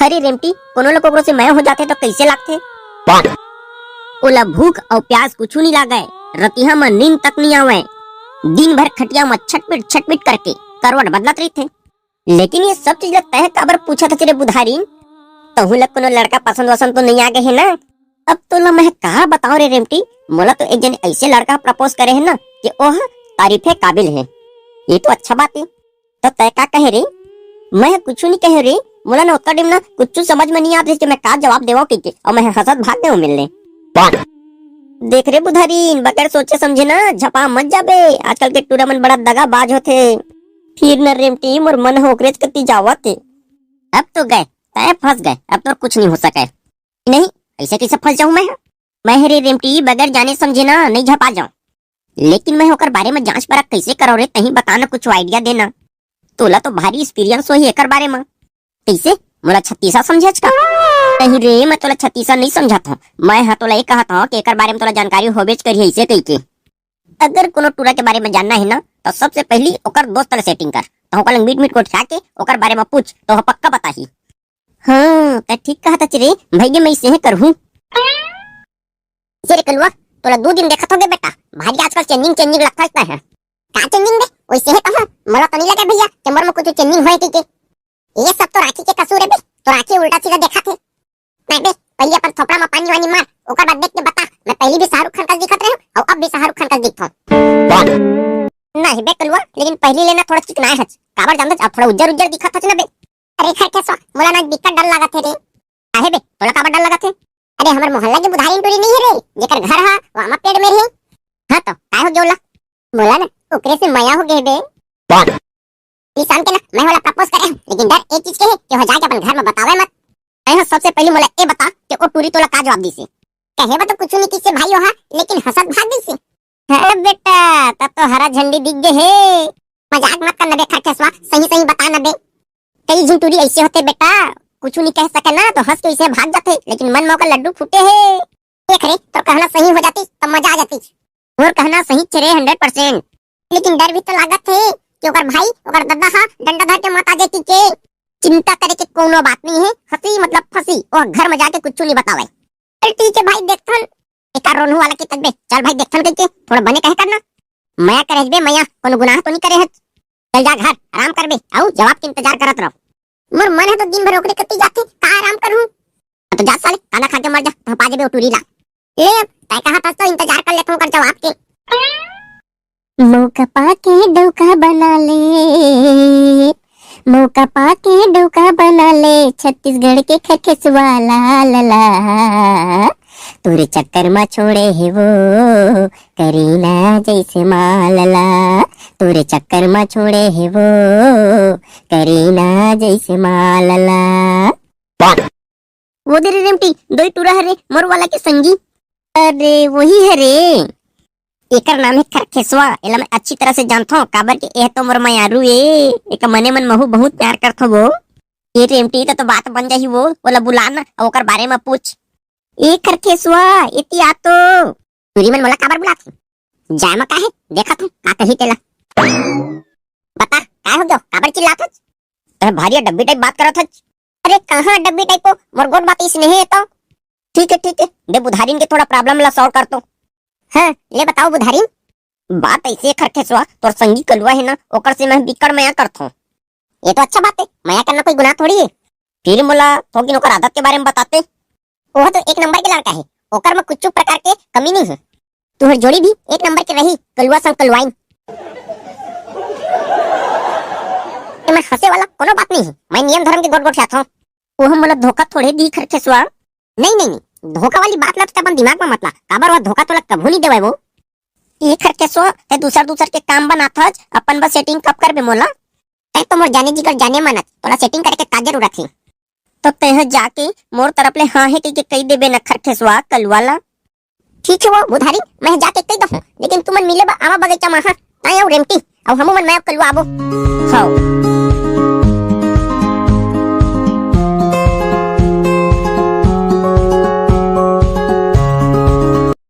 हरे रेमटी कोनो लोग से मैं हो जाते तो कैसे लागते? ओला भूख और प्यास कुछ नहीं लागे, रतिहा में नींद तक नहीं आवे, दिन भर खटिया में छटपिट करके करवट बदलत रही थे। लेकिन ये सब चीज लगता है काबर पूछा था तेरे बुधारीन, तहु लग कोनो लड़का पसंद वसंद तो नहीं आ गए है ना? अब तो ला मैं कहा बताओ रे रेमटी, मोला तो एक जन ऐसे लड़का प्रपोज करे है ना कि ओह तारीफे काबिल है। ये तो अच्छा बात है। तो तय का कहे रे? मैं कुछ नहीं कहे रे, मोला ना उत्तर ना कुछ समझ में नहीं आते कि मैं का जवाब देवा के और मैं हंसत भाग गए मिलने। देख रे बुधारीन, बगैर सोचे समझे ना झपा मत जाबे, आजकल के टूरा मन बड़ा दगाबाज होते। फिर न रेमटी मोर मन होकरेज करती जावत थे। अब तो गए तय फंस गए, अब तो कुछ नहीं हो सके। नहीं ऐसे कैसे फंस जाऊं मैं रे रेमटी बगैर जाने समझे ना नहीं झपा जाऊं। लेकिन मैं होकर बारे में जांच परख कैसे करो रे, तही बताना कुछ आइडिया देना। तोला तो भारी एक्सपीरियंस हो ही एकर बारे में, कैसे मोला छत्तीसा समझे का? नहीं रे मैं तोला छत्तीसा नहीं समझा था, मैं हाँ तोला ये कहा था कि एकर बारे में तोला जानकारी होबेज करी ऐसे कही के। अगर कोनो टूरा के बारे में जानना है ना तो सबसे पहली ओकर दोस्त ले सेटिंग कर, तो ओकर लंग मीट को उठा के ओकर बारे में पूछ तो वो पक्का बताही। हाँ त ठीक कहा था रे भैया, मैं इसे करहूं। इसे कलवा तोला 2 दिन देखत होगे बेटा, भारी आजकल चेंजिंग लगता है। का चेंजिंग बे? वैसे है कहां, मोला तो नहीं लगा भैया चमर में कुछ चेंजिंग होए के। ये सब तो राखी के कसूर है बे, तो राखी उल्टा सीधा देखा थे। नहीं बे पहले अपन थोपड़ा में पानी वानी मार, ओकर बाद देख के बता, मैं पहले भी शाहरुख खान का दिखत रहे और अब भी शाहरुख खान का दिखता हूं। नहीं बे कलवा, लेकिन पहले लेना थोड़ा चिकनाए है, काबर जानत अब थोड़ा उज्जर दिखत है ना बे। अरे खैर कैसा मोला ना दिक्कत डर लागत है रे। काहे बे तोला काबर डर लागत है? अरे हमर मोहल्ला के बुधारीन टोरी नहीं है रे, जेकर घर हा वहां पेड़ में रही। हां तो काय हो जोला मोला ना ओकरे से माया हो गए बे। निशान के ना मैं वाला प्रपोज करे, लेकिन डर एक चीज के है कि हो जाके अपन घर में बतावे मत। मैं सबसे पहले मोला ए बता कि ओ टूरी तोला का जवाब दी से? कहे बा तो कुछ नहीं किसे भाई हो हा, लेकिन हंसत भाग दी से। है बेटा तब तो हरा झंडी दिख गए है, मजाक मत करना बे खरखेसवा, सही बता ना बे। कई झुंटूरी ऐसे होते बेटा, कुछ नहीं कह सके ना तो हंस के इसे भाग जाते, लेकिन मन में का लड्डू फूटे है। देख रे तो कहना सही हो जाती तो मजा आ जाती, और कहना सही चरे 100%। लेकिन डर भी तो लागत है कि ओकर भाई ओकर दादा हा डंडा धर के मत आ जाती के। चिंता करे के कोनो बात नहीं है, हंसी मतलब फंसी और घर में जाके कुछ नहीं बतावे। चल ठीक है भाई देखथन एक रोनू वाला के तक बे, चल भाई देखथन के थोड़ा बने कहे करना। मैं करे बे मैया कोनो गुनाह तो नहीं करे है। चल जा घर आराम कर बे, आओ जवाब के इंतजार करत रहो। मोर मन है तो दिन भर ओकरे कत्ती जाते का आराम करूं। तो जा साले खाना खा के मर जा, तो पाजे बे टूरी ला। ले अब तय कहा था तो इंतजार कर लेता हूं कर जवाब के। मौका पाके डौका बना ले, मौका पाके डौका बना ले, छत्तीसगढ़ के खरखेसवा ला ला ला। तोरे चक्कर में छोड़े है वो करीना जैसे मालला, तोरे चक्कर में छोड़े है वो करीना जैसे मालला। वो दे रे रेमटी दो टूरा है रे मोर वाला के संगी। अरे वही है रे, एकर नाम है खरखेसवा। एला मैं अच्छी तरह से जानता हूँ, काबर के ए तो मोर मायारू ए, एक मने मन महू बहुत प्यार करथो वो। ये रेमटी तो बात बन जाही वो, ओला बुलाना और ओकर बारे में पूछ। ए खरखेसवा इति आतो तुरी मन मोला काबर बुलात? जाय म काहे देखत हूं का कही तेला। बता काय हो गयो, काबर चिल्लात हच? तोहे भारी डब्बी टाइप बात करत हच। अरे कहां डब्बी टाइप को, मोर गोट बात इसने है तो। ठीक है दे बुधारीन के थोड़ा प्रॉब्लम ला सॉल्व कर तो। हाँ ले बताओ बुधारीन। बात ऐसे खरखेसवा तोर संगी कलुआ है ना, ओकर से मैं बिकड़ मया करथो। ये तो अच्छा बात है, मया करना कोई गुनाह थोड़ी है। फिर मोला थोड़ी ओकर आदत के बारे में बताते। वो तो एक नंबर के लड़का है, ओकर में कुछ प्रकार के कमी नहीं है। तुहर जोड़ी भी एक नंबर के रही, कलुआ संग कलुआइन। मैं हंसे वाला कोनो बात नहीं है, मैं नियम धर्म के गोट गोट चाहता हूँ। वो हम मोला धोखा थोड़े दी खरखेसवा। नहीं धोखा वाली बात लग अपन दिमाग में मतला, काबर वो धोखा तो लग कभू नहीं देवे वो। ये खरखेसवा ते दूसर के काम बनात हज, अपन बस सेटिंग कब कर बे मोला? तै तो मोर जाने जी कर जाने मनत, तोला सेटिंग करे के का जरूरत है? तो तय जाके मोर तरफ ले हाँ है के कही देबे न खरखेसवा कलवाला। ठीक है वो बुधारी मैं जाके कही दहूं, लेकिन तुमन मिले बा आवा बगीचा में। हां ताया रेमटी और हमू मन मैं कलवा आबो। हां